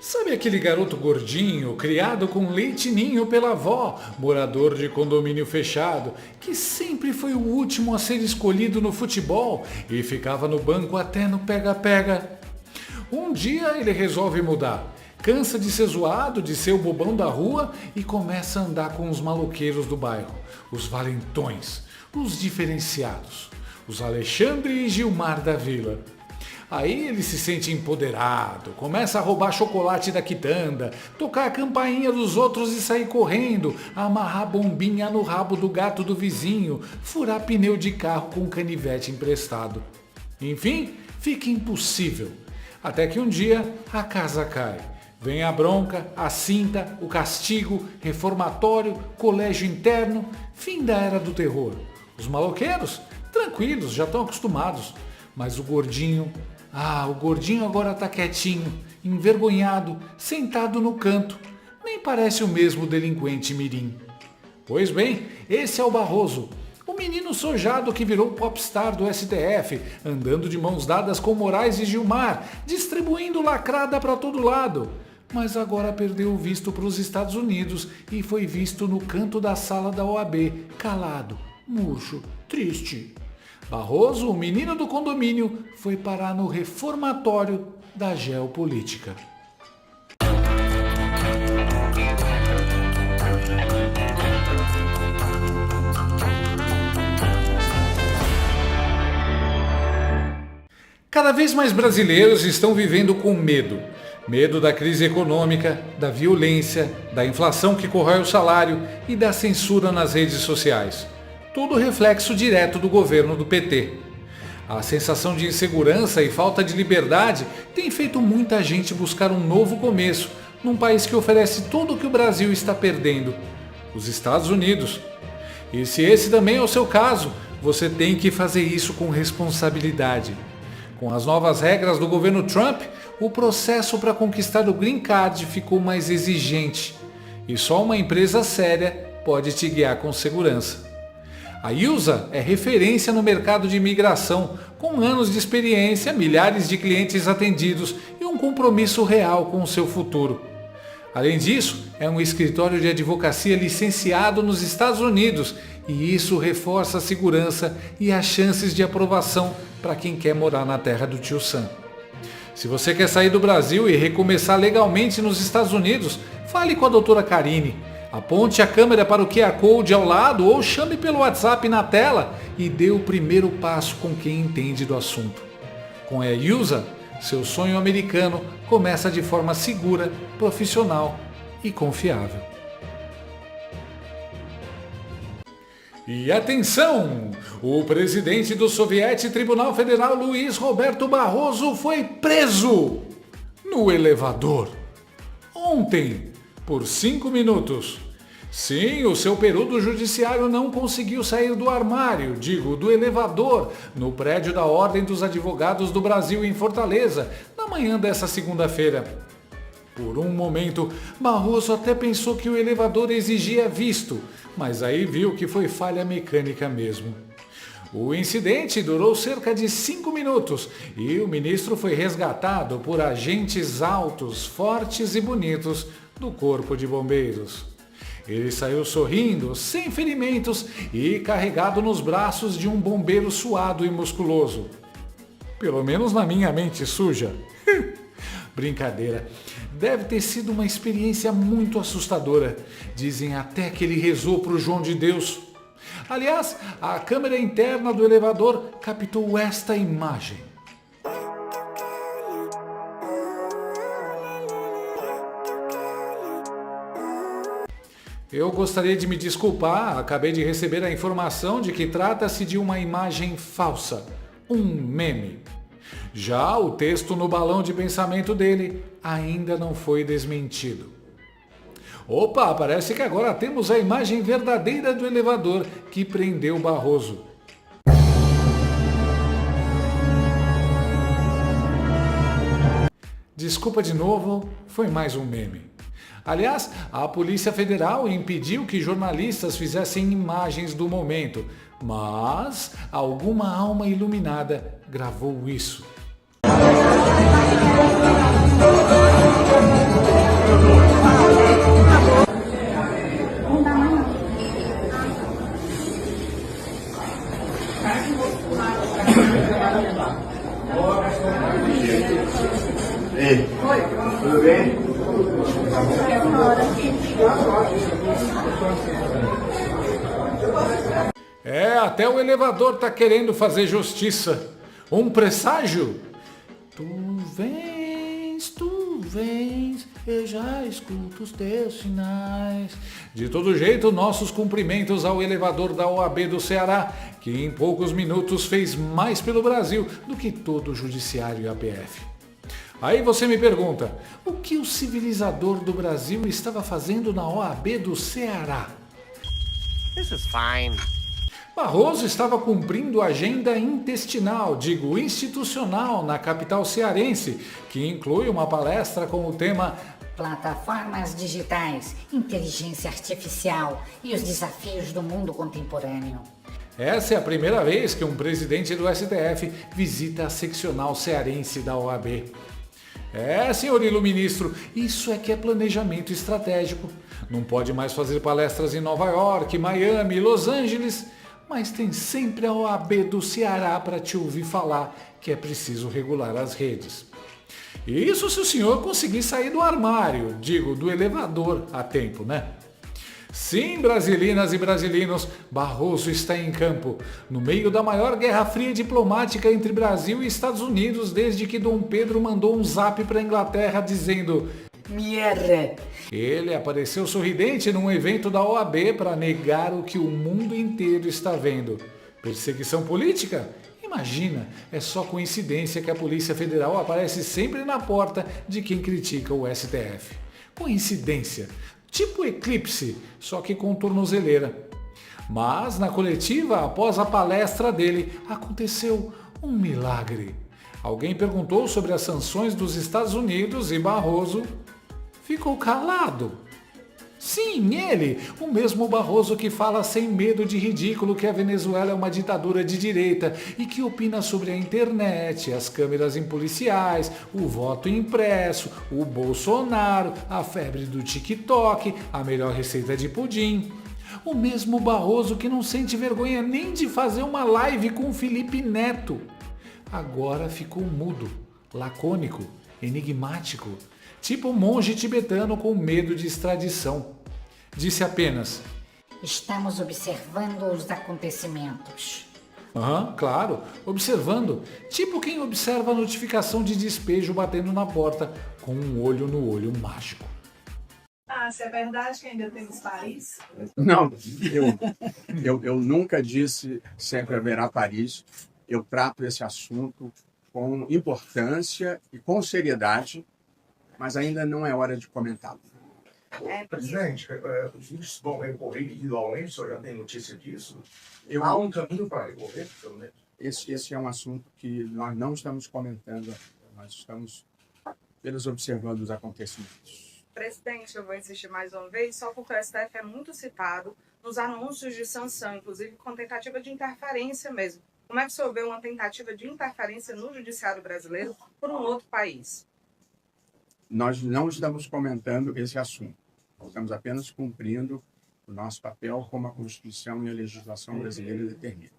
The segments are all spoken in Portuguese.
Sabe aquele garoto gordinho, criado com leite ninho pela avó, morador de condomínio fechado, que sempre foi o último a ser escolhido no futebol e ficava no banco até no pega-pega? Um dia ele resolve mudar, cansa de ser zoado, de ser o bobão da rua e começa a andar com os maloqueiros do bairro, os valentões, os diferenciados, os Alexandre e Gilmar da Vila. Aí ele se sente empoderado, começa a roubar chocolate da quitanda, tocar a campainha dos outros e sair correndo, amarrar bombinha no rabo do gato do vizinho, furar pneu de carro com canivete emprestado. Enfim, fica impossível. Até que um dia a casa cai. Vem a bronca, a cinta, o castigo, reformatório, colégio interno, fim da era do terror. Os maloqueiros, tranquilos, já estão acostumados. Mas o gordinho agora tá quietinho, envergonhado, sentado no canto. Nem parece o mesmo delinquente mirim. Pois bem, esse é o Barroso, o menino sojado que virou popstar do STF, andando de mãos dadas com Moraes e Gilmar, distribuindo lacrada para todo lado. Mas agora perdeu o visto para os Estados Unidos e foi visto no canto da sala da OAB, calado, murcho, triste. Barroso, o menino do condomínio, foi parar no reformatório da geopolítica. Cada vez mais brasileiros estão vivendo com medo. Medo da crise econômica, da violência, da inflação que corrói o salário e da censura nas redes sociais. Tudo reflexo direto do governo do PT. A sensação de insegurança e falta de liberdade tem feito muita gente buscar um novo começo num país que oferece tudo o que o Brasil está perdendo, os Estados Unidos. E se esse também é o seu caso, você tem que fazer isso com responsabilidade. Com as novas regras do governo Trump, o processo para conquistar o Green Card ficou mais exigente. E só uma empresa séria pode te guiar com segurança. A Yusa é referência no mercado de imigração, com anos de experiência, milhares de clientes atendidos e um compromisso real com o seu futuro. Além disso, é um escritório de advocacia licenciado nos Estados Unidos e isso reforça a segurança e as chances de aprovação para quem quer morar na terra do tio Sam. Se você quer sair do Brasil e recomeçar legalmente nos Estados Unidos, fale com a doutora Karine. Aponte a câmera para o QR Code ao lado ou chame pelo WhatsApp na tela e dê o primeiro passo com quem entende do assunto. Com a Yusa, seu sonho americano começa de forma segura, profissional e confiável. E atenção! O presidente do Soviético Tribunal Federal, Luiz Roberto Barroso, foi preso no elevador. Ontem, por 5 minutos. Sim, o seu peru do judiciário não conseguiu sair do armário, do elevador, no prédio da Ordem dos Advogados do Brasil em Fortaleza, na manhã dessa segunda-feira. Por um momento, Barroso até pensou que o elevador exigia visto, mas aí viu que foi falha mecânica mesmo. O incidente durou cerca de 5 minutos e o ministro foi resgatado por agentes altos, fortes e bonitos do Corpo de Bombeiros. Ele saiu sorrindo, sem ferimentos e carregado nos braços de um bombeiro suado e musculoso. Pelo menos na minha mente suja. Brincadeira. Deve ter sido uma experiência muito assustadora. Dizem até que ele rezou para o João de Deus. Aliás, a câmera interna do elevador captou esta imagem. Eu gostaria de me desculpar, acabei de receber a informação de que trata-se de uma imagem falsa, um meme. Já o texto no balão de pensamento dele ainda não foi desmentido. Opa, parece que agora temos a imagem verdadeira do elevador que prendeu Barroso. Desculpa de novo, foi mais um meme. Aliás, a Polícia Federal impediu que jornalistas fizessem imagens do momento, mas alguma alma iluminada gravou isso. Tudo bem? Até o elevador tá querendo fazer justiça. Um presságio? Tu vens, eu já escuto os teus sinais. De todo jeito, nossos cumprimentos ao elevador da OAB do Ceará, que em poucos minutos fez mais pelo Brasil do que todo o judiciário e a PF. Aí você me pergunta, o que o civilizador do Brasil estava fazendo na OAB do Ceará? This is fine. Barroso estava cumprindo agenda intestinal, digo institucional, na capital cearense, que inclui uma palestra com o tema Plataformas digitais, inteligência artificial e os desafios do mundo contemporâneo. Essa é a primeira vez que um presidente do STF visita a seccional cearense da OAB. Senhor iluministro, isso é que é planejamento estratégico. Não pode mais fazer palestras em Nova York, Miami, Los Angeles, mas tem sempre a OAB do Ceará para te ouvir falar que é preciso regular as redes. Isso se o senhor conseguir sair do armário, digo, do elevador a tempo, né? Sim, brasilinas e brasilinos, Barroso está em campo, no meio da maior guerra fria diplomática entre Brasil e Estados Unidos desde que Dom Pedro mandou um zap para a Inglaterra dizendo Mierda! Ele apareceu sorridente num evento da OAB para negar o que o mundo inteiro está vendo. Perseguição política? Imagina, é só coincidência que a Polícia Federal aparece sempre na porta de quem critica o STF. Coincidência, tipo eclipse, só que com tornozeleira. Mas na coletiva, após a palestra dele, aconteceu um milagre. Alguém perguntou sobre as sanções dos Estados Unidos e Barroso ficou calado. Sim, ele, o mesmo Barroso que fala sem medo de ridículo que a Venezuela é uma ditadura de direita e que opina sobre a internet, as câmeras em policiais, o voto impresso, o Bolsonaro, a febre do TikTok, a melhor receita de pudim. O mesmo Barroso que não sente vergonha nem de fazer uma live com o Felipe Neto. Agora ficou mudo, lacônico, enigmático, tipo um monge tibetano com medo de extradição. Disse apenas: Estamos observando os acontecimentos. Claro, observando, tipo quem observa a notificação de despejo batendo na porta com um olho no olho mágico. Se é verdade que ainda temos Paris? Não, eu nunca disse sempre haverá Paris. Eu trato esse assunto com importância e com seriedade, mas ainda não é hora de comentá-lo. Presidente, os índices vão recorrer individualmente, o senhor já tem notícia disso? Há um caminho para recorrer, pelo menos? Esse é um assunto que nós não estamos comentando, nós estamos apenas observando os acontecimentos. Presidente, eu vou insistir mais uma vez, só porque o STF é muito citado nos anúncios de sanção, inclusive com tentativa de interferência mesmo. Como é que o senhor vê uma tentativa de interferência no judiciário brasileiro por um outro país? Nós não estamos comentando esse assunto. Estamos apenas cumprindo o nosso papel como a Constituição e a legislação brasileira determinam.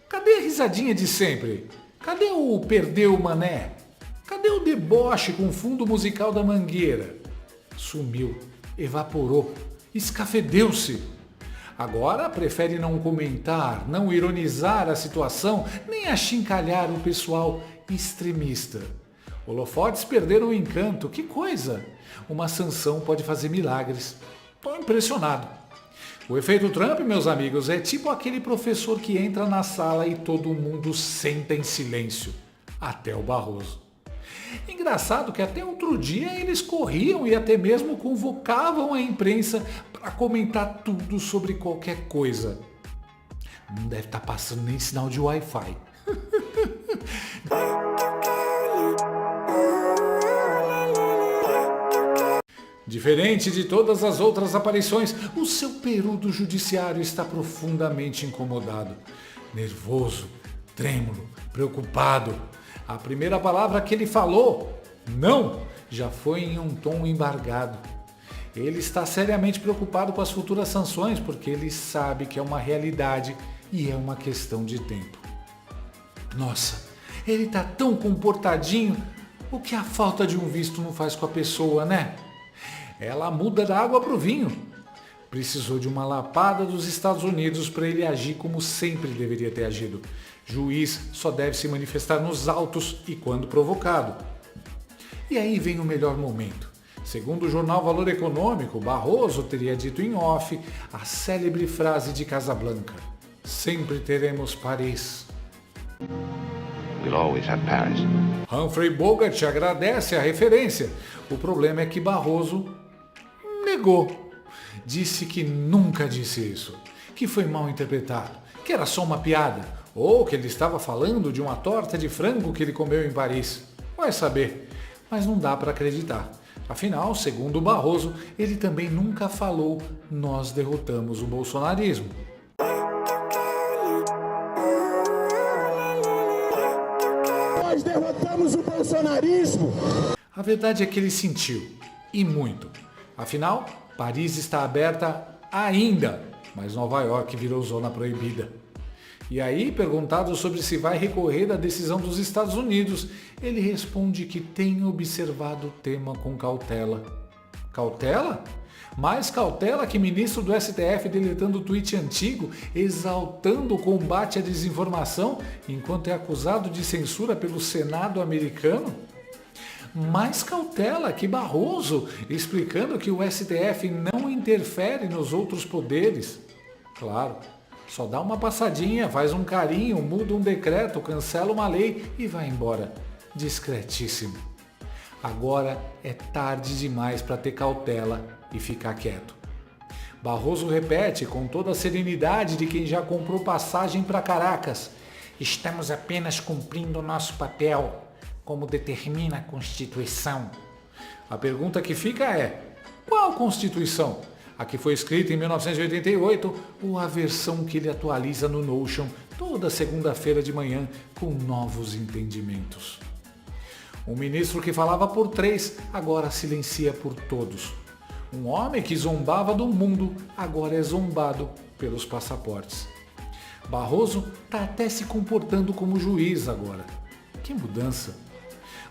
Cadê a risadinha de sempre? Cadê o perdeu mané? Cadê o deboche com o fundo musical da Mangueira? Sumiu, evaporou, escafedeu-se. Agora prefere não comentar, não ironizar a situação, nem achincalhar o pessoal extremista. Holofotes perderam o encanto, que coisa! Uma sanção pode fazer milagres. Estou impressionado. O efeito Trump, meus amigos, é tipo aquele professor que entra na sala e todo mundo senta em silêncio. Até o Barroso. Engraçado que até outro dia eles corriam e até mesmo convocavam a imprensa para comentar tudo sobre qualquer coisa. Não deve estar passando nem sinal de Wi-Fi. Diferente de todas as outras aparições, o seu peru do judiciário está profundamente incomodado, nervoso, trêmulo, preocupado. A primeira palavra que ele falou, não, já foi em um tom embargado. Ele está seriamente preocupado com as futuras sanções porque ele sabe que é uma realidade e é uma questão de tempo. Nossa, ele está tão comportadinho, o que a falta de um visto não faz com a pessoa, né? Ela muda da água para o vinho. Precisou de uma lapada dos Estados Unidos para ele agir como sempre deveria ter agido. Juiz só deve se manifestar nos autos e quando provocado. E aí vem o melhor momento. Segundo o jornal Valor Econômico, Barroso teria dito em off a célebre frase de Casablanca: sempre teremos Paris. We'll always have Paris. Humphrey Bogart agradece a referência. O problema é que Barroso negou. Disse que nunca disse isso, que foi mal interpretado, que era só uma piada, ou que ele estava falando de uma torta de frango que ele comeu em Paris. Vai saber, mas não dá para acreditar. Afinal, segundo Barroso, ele também nunca falou nós derrotamos o bolsonarismo. Nós derrotamos o bolsonarismo! A verdade é que ele sentiu, e muito. Afinal, Paris está aberta ainda, mas Nova York virou zona proibida. E aí, perguntado sobre se vai recorrer da decisão dos Estados Unidos, ele responde que tem observado o tema com cautela. Cautela? Mais cautela que ministro do STF deletando tweet antigo, exaltando o combate à desinformação, enquanto é acusado de censura pelo Senado americano? Mais cautela que Barroso, explicando que o STF não interfere nos outros poderes. Claro, só dá uma passadinha, faz um carinho, muda um decreto, cancela uma lei e vai embora. Discretíssimo. Agora é tarde demais para ter cautela e ficar quieto. Barroso repete com toda a serenidade de quem já comprou passagem para Caracas: estamos apenas cumprindo o nosso papel, como determina a Constituição. A pergunta que fica é: qual Constituição? A que foi escrita em 1988 ou a versão que ele atualiza no Notion toda segunda-feira de manhã com novos entendimentos? Um ministro que falava por 3 agora silencia por todos. Um homem que zombava do mundo agora é zombado pelos passaportes. Barroso está até se comportando como juiz agora. Que mudança!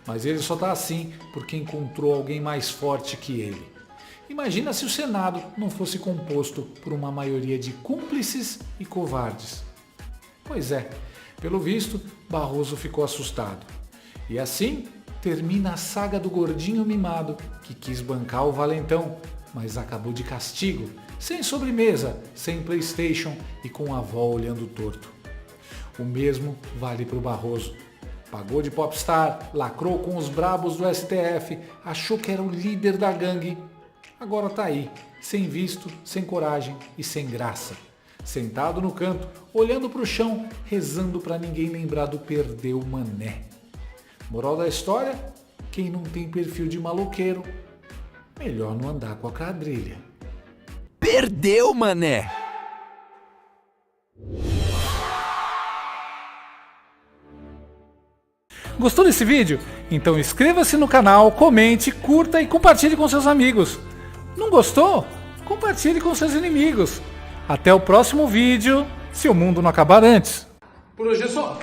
Mas ele só está assim porque encontrou alguém mais forte que ele. Imagina se o Senado não fosse composto por uma maioria de cúmplices e covardes. Pois é, pelo visto, Barroso ficou assustado. E assim termina a saga do gordinho mimado que quis bancar o valentão, mas acabou de castigo, sem sobremesa, sem PlayStation e com a avó olhando torto. O mesmo vale para o Barroso. Pagou de popstar, lacrou com os brabos do STF, achou que era o líder da gangue. Agora tá aí, sem visto, sem coragem e sem graça. Sentado no canto, olhando pro chão, rezando para ninguém lembrar do perdeu mané. Moral da história? Quem não tem perfil de maloqueiro, melhor não andar com a quadrilha. Perdeu, mané! Gostou desse vídeo? Então inscreva-se no canal, comente, curta e compartilhe com seus amigos. Não gostou? Compartilhe com seus inimigos. Até o próximo vídeo, se o mundo não acabar antes. Por hoje é só.